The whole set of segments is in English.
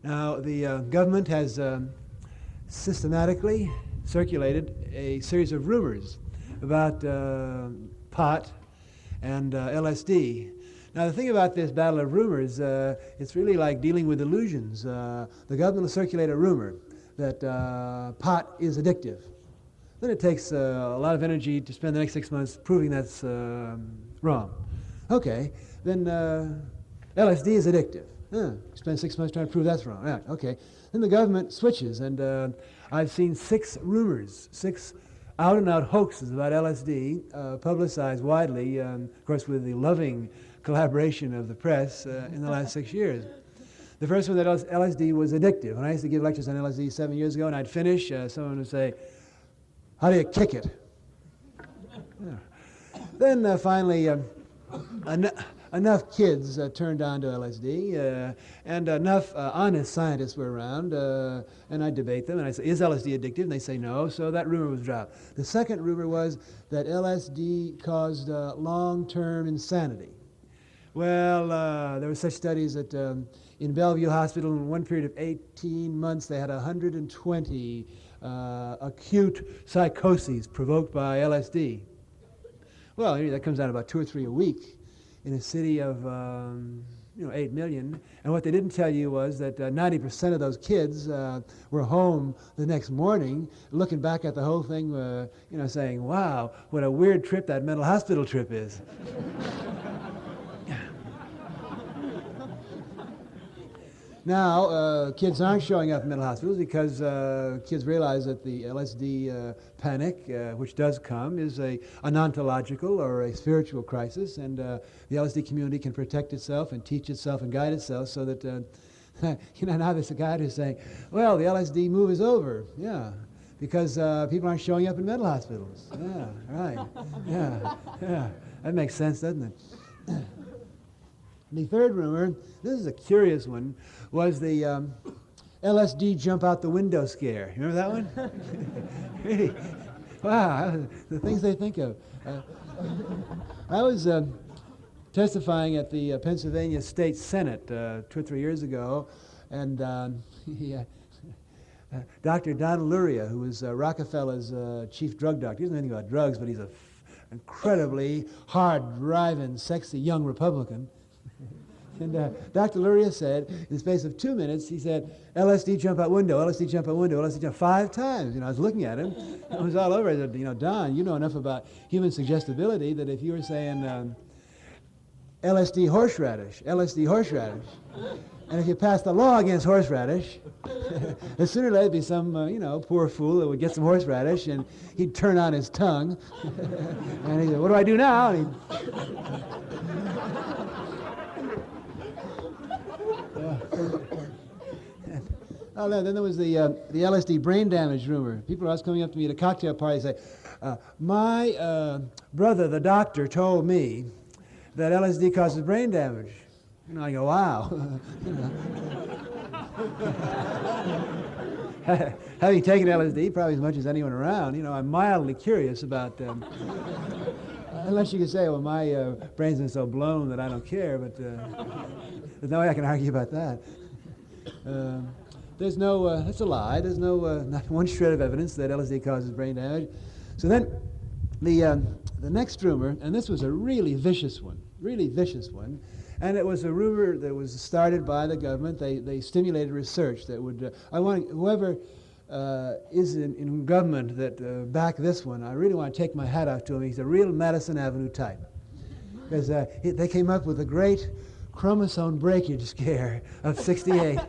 Now, the government has systematically circulated a series of rumors about pot and LSD. Now, the thing about this battle of rumors, it's really like dealing with illusions. The government will circulate a rumor that pot is addictive. Then it takes a lot of energy to spend the next 6 months proving that's wrong. Okay, then LSD is addictive. Spend 6 months trying to prove that's wrong. Right, okay. Then the government switches, and I've seen 6 rumors, 6 out-and-out hoaxes about LSD publicized widely, of course with the loving collaboration of the press in the last 6 years. The first one, that LSD was addictive. When I used to give lectures on LSD 7 years ago, and I'd finish, someone would say, "How do you kick it?" Yeah. Then finally, enough kids turned on to LSD, and enough honest scientists were around, and I debate them, and I say, "Is LSD addictive?" And they say no, so that rumor was dropped. The second rumor was that LSD caused long-term insanity. Well, there were such studies that in Bellevue Hospital, in one period of 18 months, they had 120 acute psychoses provoked by LSD. Well, that comes out about 2 or 3 a week in a city of 8 million. And what they didn't tell you was that 90% of those kids were home the next morning looking back at the whole thing, saying, "Wow, what a weird trip that mental hospital trip is." Now, kids aren't showing up in mental hospitals because kids realize that the LSD panic, which does come, is an ontological or a spiritual crisis, and the LSD community can protect itself and teach itself and guide itself so that, now there's a guy who's saying, well, the LSD move is over. Yeah, because people aren't showing up in mental hospitals. Yeah, right. Yeah. That makes sense, doesn't it? The third rumor, this is a curious one, was the LSD jump out the window scare. You remember that one? Really? Wow, the things they think of. I was testifying at the Pennsylvania State Senate 2 or 3 years ago, and Dr. Don Leary, who was Rockefeller's chief drug doctor, he doesn't know anything about drugs, but he's an incredibly hard-driving, sexy young Republican. And Dr. Leary said, in the space of 2 minutes, he said, "LSD jump out window, LSD jump out window, LSD jump," 5 times. I was looking at him. It was all over. I said, Don, you know enough about human suggestibility that if you were saying LSD horseradish, LSD horseradish, and if you passed a law against horseradish, sooner or later there'd be some, poor fool that would get some horseradish, and he'd turn on his tongue, and he'd say, "What do I do now?" And then there was the LSD brain damage rumor. People are always coming up to me at a cocktail party and say, my brother, the doctor, told me that LSD causes brain damage. I go, wow. Having taken LSD probably as much as anyone around, I'm mildly curious about, unless you could say, well, my brain's been so blown that I don't care, but there's no way I can argue about that. There's no, that's a lie. There's no, not one shred of evidence that LSD causes brain damage. So then the next rumor, and this was a really vicious one, and it was a rumor that was started by the government. They stimulated research that would, I want whoever is in government that back this one, I really want to take my hat off to him. He's a real Madison Avenue type. Because they came up with a great chromosome breakage scare of 68.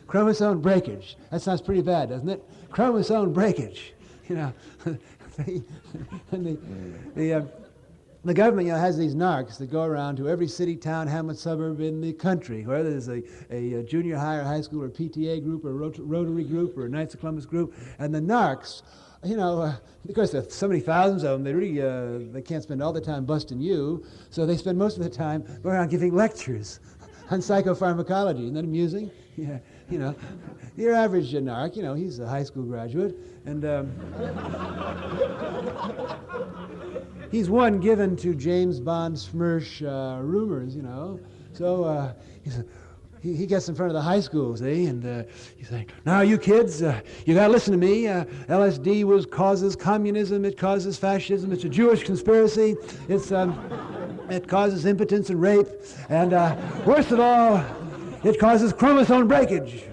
Chromosome breakage. That sounds pretty bad, doesn't it? Chromosome breakage. The government, has these narcs that go around to every city, town, hamlet, suburb in the country, whether there's a junior high or high school or PTA group or Rotary group or Knights of Columbus group, and the narcs, of course there's so many thousands of them, they really, they can't spend all their time busting you, so they spend most of the time going around giving lectures on psychopharmacology. Isn't that amusing? Yeah, your average narc, he's a high school graduate, and he's one given to James Bond Smirch rumors, So he said, he gets in front of the high school, see, and he's saying, now you kids, you got to listen to me. LSD causes communism, it causes fascism, it's a Jewish conspiracy, it causes impotence and rape, and worst of all, it causes chromosome breakage.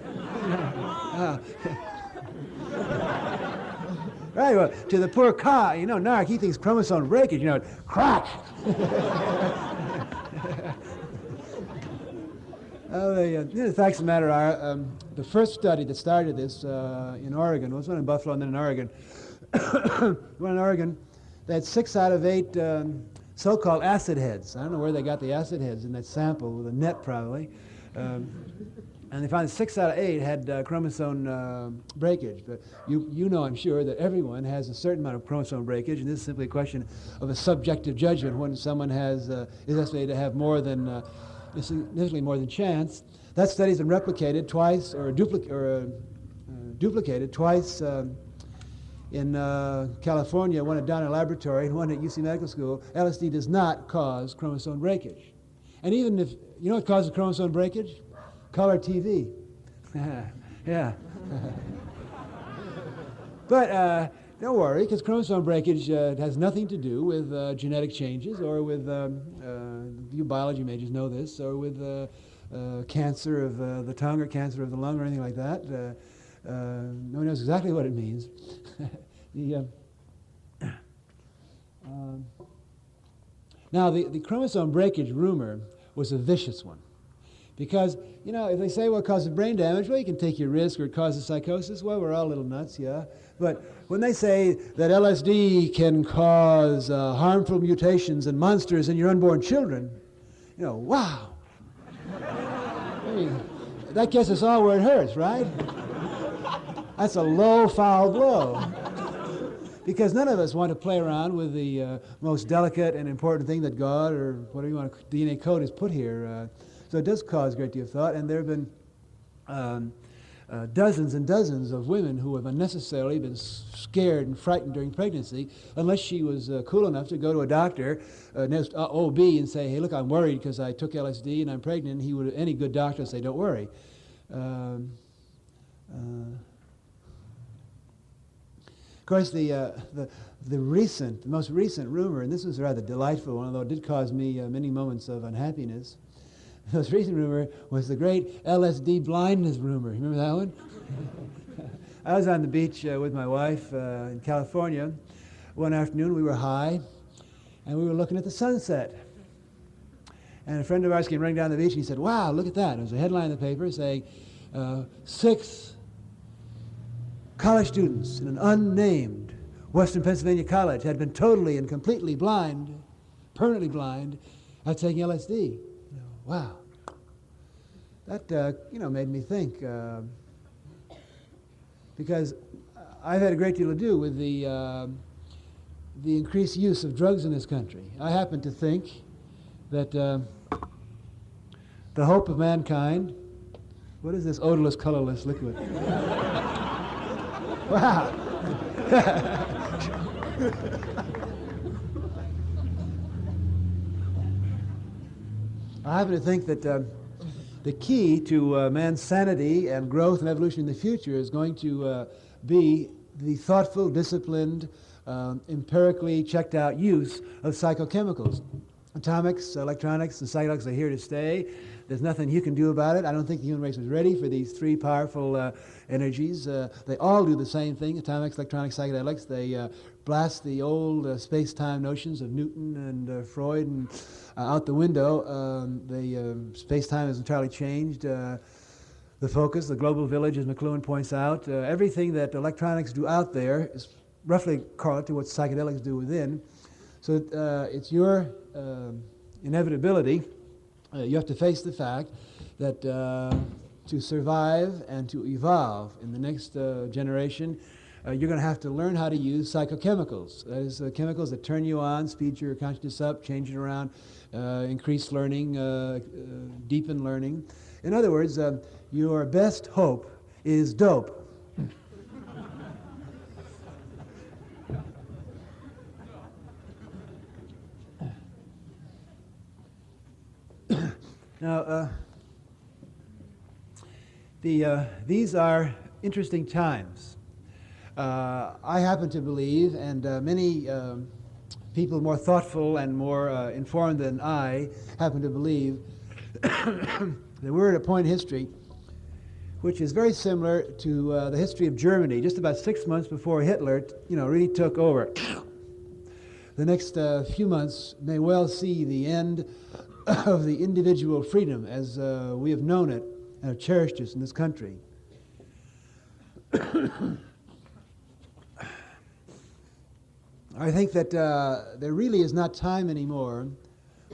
Right, well, to the poor narc, he thinks chromosome breakage, crack. The facts of the matter are, the first study that started this in Oregon, was one in Buffalo and then in Oregon. One in Oregon, they had 6 out of 8 so-called acid heads. I don't know where they got the acid heads in that sample, with a net probably. And they found 6 out of 8 had chromosome breakage. But you know, I'm sure, that everyone has a certain amount of chromosome breakage, and this is simply a question of a subjective judgment when someone is estimated to have more than significantly more than chance. That study's been replicated twice, or duplicated twice in California, one at Donner Laboratory and one at UC Medical School. LSD does not cause chromosome breakage. And even if, you know what causes chromosome breakage? Color TV. Yeah. But don't worry, because chromosome breakage has nothing to do with genetic changes or with, you biology majors know this, or with cancer of the tongue or cancer of the lung or anything like that. No one knows exactly what it means. Now, the chromosome breakage rumor was a vicious one. Because, if they say, well, it causes brain damage, well, you can take your risk, or it causes psychosis, well, we're all a little nuts, yeah. But when they say that LSD can cause harmful mutations and monsters in your unborn children, wow. I mean, that gets us all where it hurts, right? That's a low, foul blow. Because none of us want to play around with the most delicate and important thing that God, or whatever you want, DNA code has put here. So it does cause a great deal of thought, and there have been dozens and dozens of women who have unnecessarily been scared and frightened during pregnancy, unless she was cool enough to go to a doctor, OB, and say, hey, look, I'm worried because I took LSD and I'm pregnant. Any good doctor would say, don't worry. Of course, the most recent rumor, and this was a rather delightful one, although it did cause me many moments of unhappiness. The most recent rumor was the great LSD blindness rumor. You remember that one? I was on the beach with my wife in California. One afternoon we were high, and we were looking at the sunset. And a friend of ours came running down the beach, and he said, wow, look at that. There was a headline in the paper saying, 6 college students in an unnamed Western Pennsylvania college had been totally and completely blind, permanently blind, after taking LSD. Wow. That, made me think, because I've had a great deal to do with the increased use of drugs in this country. I happen to think that the hope of mankind, what is this odorless, colorless liquid? Wow. I happen to think that the key to man's sanity and growth and evolution in the future is going to be the thoughtful, disciplined, empirically checked out use of psychochemicals. Atomics, electronics, and psychedelics are here to stay. There's nothing you can do about it. I don't think the human race was ready for these 3 powerful energies. They all do the same thing, atomics, electronics, psychedelics. They blast the old space-time notions of Newton and Freud and out the window. Space-time has entirely changed. The focus, the global village, as McLuhan points out, everything that electronics do out there is roughly correlated to what psychedelics do within. So it's your inevitability. You have to face the fact that to survive and to evolve in the next generation, you're going to have to learn how to use psychochemicals. That is, chemicals that turn you on, speed your consciousness up, change it around, increase learning, deepen learning. In other words, your best hope is dope. Now, These are interesting times. I happen to believe, and many people more thoughtful and more informed than I happen to believe, that we're at a point in history which is very similar to the history of Germany, just about 6 months before Hitler, really took over. The next few months may well see the end of the individual freedom as we have known it and have cherished it in this country. I think that there really is not time anymore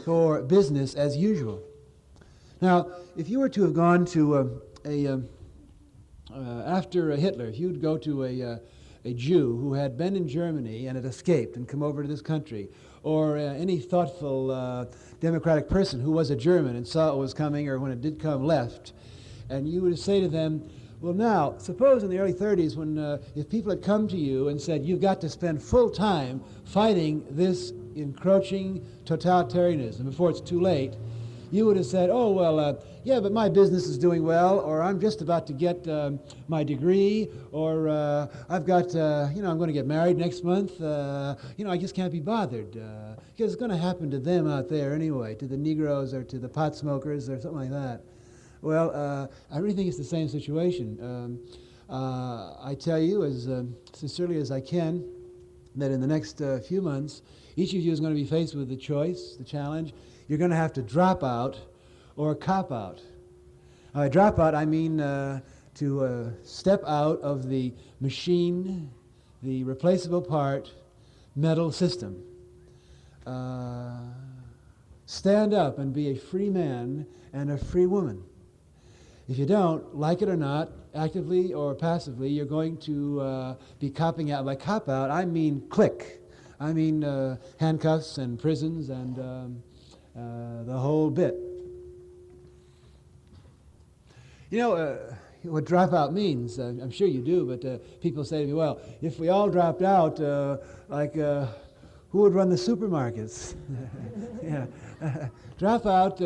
for business as usual. Now, if you were to have gone to after Hitler, if you'd go to a Jew who had been in Germany and had escaped and come over to this country, or any thoughtful democratic person who was a German and saw it was coming, or when it did come, left, and you would say to them, well, now, suppose in the early 30s when if people had come to you and said, you've got to spend full time fighting this encroaching totalitarianism before it's too late, you would have said, oh, well, yeah, but my business is doing well, or I'm just about to get my degree, or I've got, I'm going to get married next month. I just can't be bothered, because it's going to happen to them out there anyway, to the Negroes or to the pot smokers or something like that. Well, I really think it's the same situation. I tell you as sincerely as I can that in the next few months, each of you is going to be faced with the choice, the challenge. You're going to have to drop out or cop out. By drop out, I mean to step out of the machine, the replaceable part, metal system. Stand up and be a free man and a free woman. If you don't, like it or not, actively or passively, you're going to be copping out. By cop out, I mean click. I mean handcuffs and prisons and the whole bit. You know what dropout means? I'm sure you do, but people say to me, well, if we all dropped out, who would run the supermarkets? Yeah. Dropout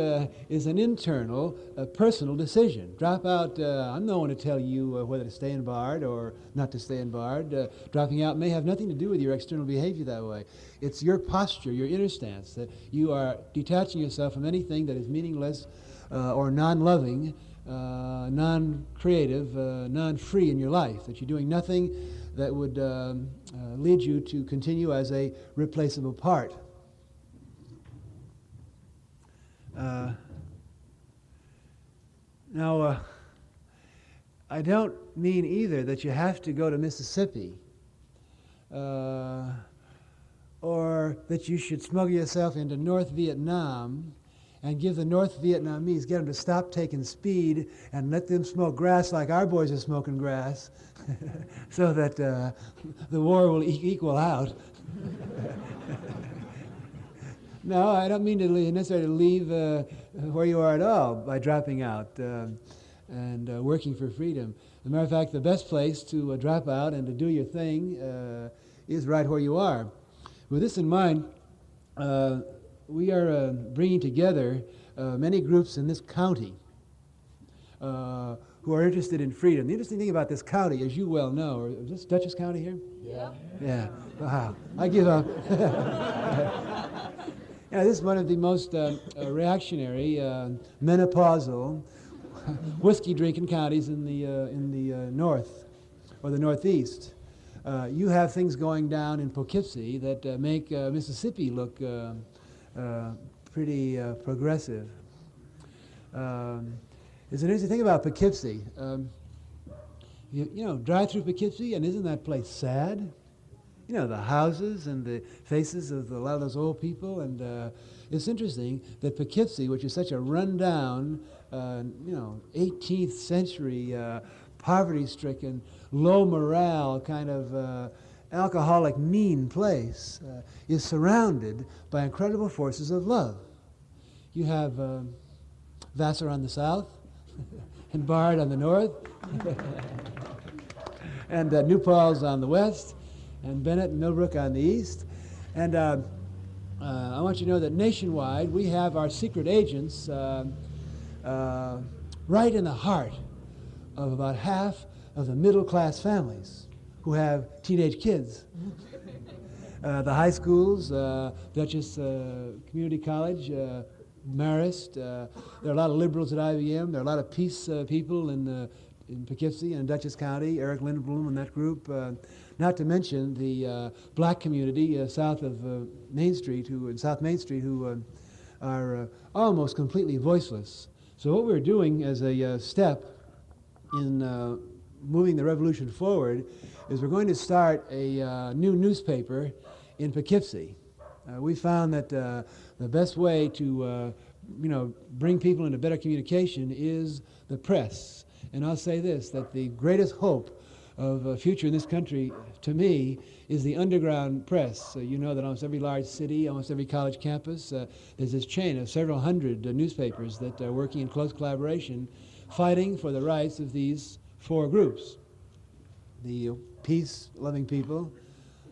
is an internal, personal decision. Dropout, I'm no one to tell you whether to stay in barred or not to stay in barred. Dropping out may have nothing to do with your external behavior that way. It's your posture, your inner stance, that you are detaching yourself from anything that is meaningless or non-loving, non-creative, non-free in your life, that you're doing nothing that would lead you to continue as a replaceable part. Now, I don't mean either that you have to go to Mississippi or that you should smuggle yourself into North Vietnam and give the North Vietnamese, get them to stop taking speed and let them smoke grass like our boys are smoking grass so that the war will equal out. No, I don't mean to necessarily leave where you are at all by dropping out and working for freedom. As a matter of fact, the best place to drop out and to do your thing is right where you are. With this in mind, we are bringing together many groups in this county who are interested in freedom. The interesting thing about this county, as you well know, is this Dutchess County here? Yeah. Yeah. Wow. I give up. Yeah, this is one of the most reactionary, menopausal, whiskey-drinking counties in the north or the northeast. You have things going down in Poughkeepsie that make Mississippi look pretty progressive. There's an interesting thing about Poughkeepsie. You drive through Poughkeepsie, and isn't that place sad? You know, the houses and the faces of a lot of those old people. And it's interesting that Poughkeepsie, which is such a rundown, 18th century, poverty-stricken, low morale, kind of alcoholic, mean place, is surrounded by incredible forces of love. You have Vassar on the south, and Bard on the north, and New Paltz on the west, and Bennett and Millbrook on the east. And I want you to know that nationwide we have our secret agents right in the heart of about half of the middle-class families who have teenage kids. The high schools, Dutchess Community College, Marist, there are a lot of liberals at IBM, there are a lot of peace people in Poughkeepsie and Dutchess County, Eric Lindblom and that group, not to mention the black community south of Main Street, South Main Street, who are almost completely voiceless. So what we're doing as a step in moving the revolution forward is we're going to start a new newspaper in Poughkeepsie. We found that the best way to bring people into better communication is the press. And I'll say this, that the greatest hope of a future in this country, to me, is the underground press. You know that almost every large city, almost every college campus, there's this chain of several hundred newspapers that are working in close collaboration, fighting for the rights of these four groups. The peace-loving people,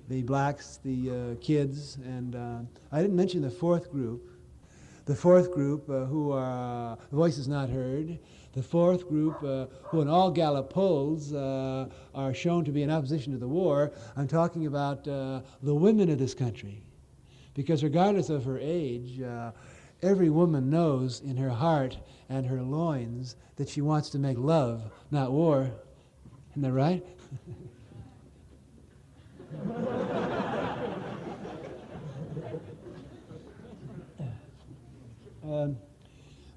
the blacks, the kids, and I didn't mention the fourth group. The fourth group who are voices not heard. The fourth group who in all Gallup polls are shown to be in opposition to the war. I'm talking about the women of this country. Because regardless of her age, every woman knows in her heart and her loins that she wants to make love, not war. Isn't that right?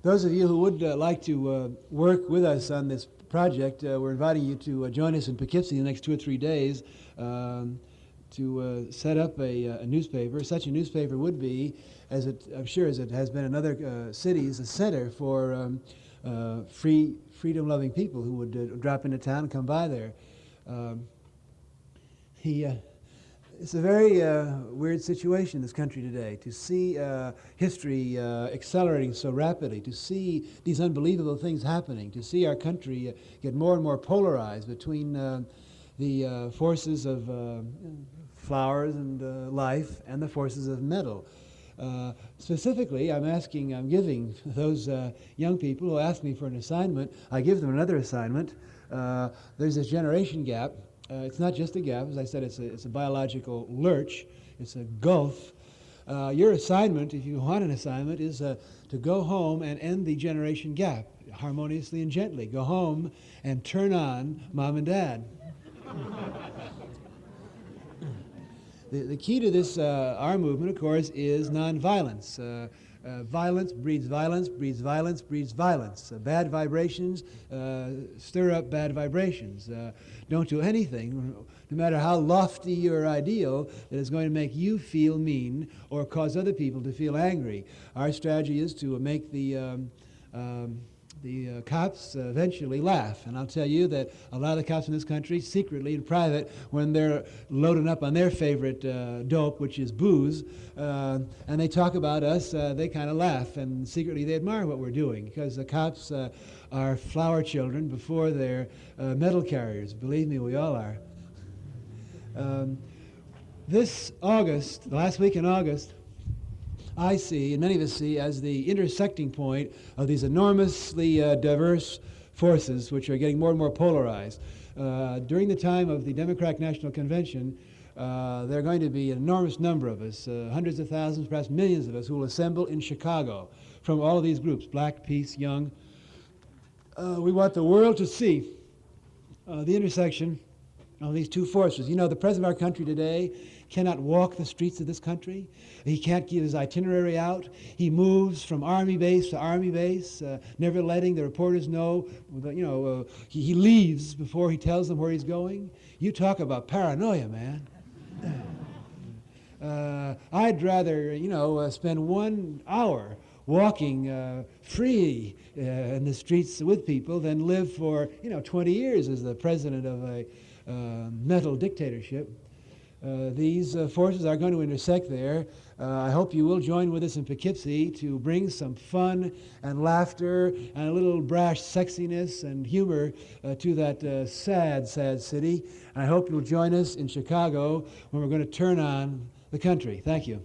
Those of you who would like to work with us on this project, we're inviting you to join us in Poughkeepsie in the next 2 or 3 days to set up a newspaper. Such a newspaper would be, I'm sure as it has been in other cities, a center for freedom-loving people who would drop into town and come by there. It's a very weird situation in this country today, to see history accelerating so rapidly, to see these unbelievable things happening, to see our country get more and more polarized between the forces of flowers and life and the forces of metal. Specifically, I'm giving those young people who ask me for an assignment, I give them another assignment. There's this generation gap. It's not just a gap, as I said, it's a biological lurch, it's a gulf. Your assignment, if you want an assignment, is to go home and end the generation gap, harmoniously and gently. Go home and turn on mom and dad. The key to this, our movement, of course, is nonviolence. Violence breeds violence, breeds violence, breeds violence. Bad vibrations stir up bad vibrations. Don't do anything, no matter how lofty your ideal, that is going to make you feel mean or cause other people to feel angry. Our strategy is to make the cops eventually laugh. And I'll tell you that a lot of the cops in this country, secretly in private, when they're loading up on their favorite dope, which is booze, and they talk about us, they kind of laugh, and secretly they admire what we're doing, because the cops are flower children before they're metal carriers. Believe me, we all are. This August, the last week in August, I see, and many of us see, as the intersecting point of these enormously diverse forces which are getting more and more polarized. During the time of the Democratic National Convention, there are going to be an enormous number of us, hundreds of thousands, perhaps millions of us, who will assemble in Chicago from all of these groups, black, peace, young. We want the world to see the intersection of these two forces. You know, the president of our country today cannot walk the streets of this country. He can't give his itinerary out. He moves from army base to army base, never letting the reporters know. He leaves before he tells them where he's going. You talk about paranoia, man. I'd rather, spend 1 hour walking free in the streets with people than live for, 20 years as the president of a metal dictatorship. These forces are going to intersect there. I hope you will join with us in Poughkeepsie to bring some fun and laughter and a little brash sexiness and humor to that sad, sad city. And I hope you'll join us in Chicago when we're going to turn on the country. Thank you.